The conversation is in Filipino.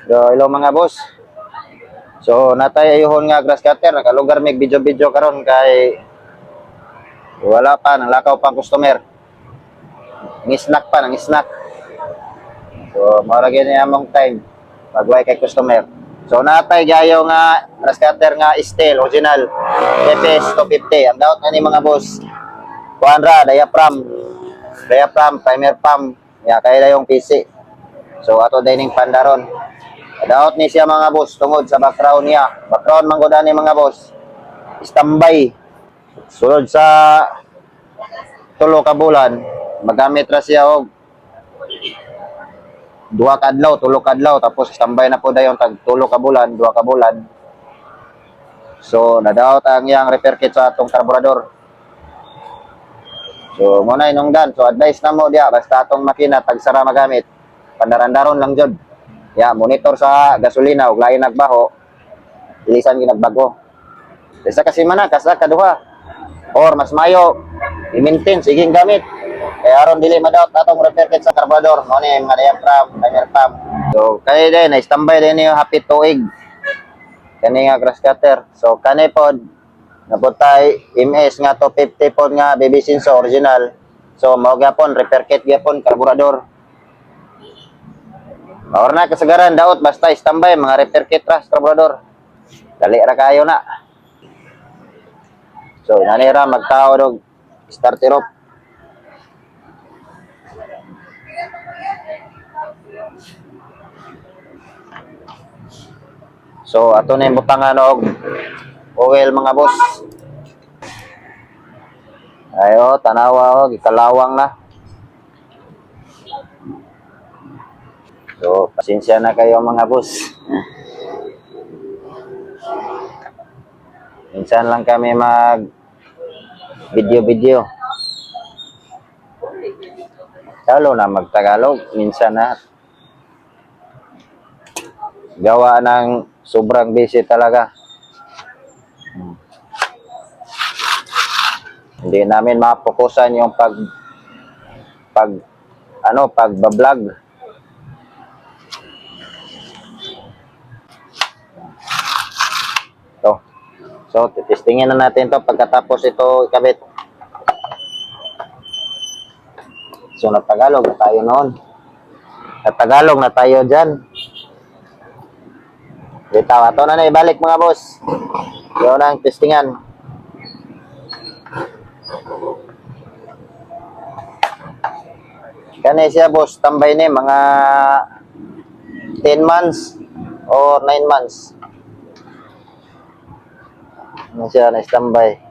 So, hello mga boss. So, natay ayuhon nga grass cutter. Nakalugar may video-video karon kay wala pa, nalakaw pang customer. Ngisnak pa, nangisnak. So, maragay niya among time. Pagway kay customer. So, natay gayo nga grass cutter nga steel, original. FS 250. Ang daot na ni mga boss. Kuanra, diaphragm, primer pump. Kaya yung PC. So, ato dining pandaron. Daot ni siya mga boss tungod sa background niya. Background manggoda ni mga boss. Standby. Sulod sa tulo ka bulan, magamit ra siya og duha ka adlaw, tulo ka adlaw tapos standby na po dayon tag tulo ka bulan, duha ka bulan. So nadaot ang iyang repair kit sa atong karburador. So mo na inungdan. So advice na mo diya basta atong makina tag sara magamit. Pandarandaron lang jud. Monitor sa gasolina ug lain nagbaho. Ilisan ginagbago. Isa kasi man kasa kaduha. Or mas mayo i-maintain siging gamit. Kaya aron dili madaot atong repair kit sa karburador. Mo ni mga diaphragm, primer pump. So kay din na standby din yung hapit tuig. Kani nga grass cutter. So kani pod naputay MS nga 250 pod nga BB sensor original. So mao gyapon repair kit gyapon karburador. Or na kasagaran daot basta standby mga repair kit ra sa karburador. Dali ra kayo na. So nanira magtao og starter off. So ato na yung butangan og oil mga boss. Ayo tanawa og ikalawang na. So, pasensya na kayo mga boss. Minsan lang kami mag video-video. Lalo na magtagalog. Minsan na. Gawa ng sobrang busy talaga. Hindi namin mapokusan yung pagbablog. So, testingin na natin to pagkatapos ito ikabit. So, nagtagalog na tayo noon. Nagtagalog na tayo dyan. Bitaw, ito na ibalik mga boss. Yun ang testingan. Kani siya boss, tambay ni mga 10 months or 9 months. Ano siya na standby.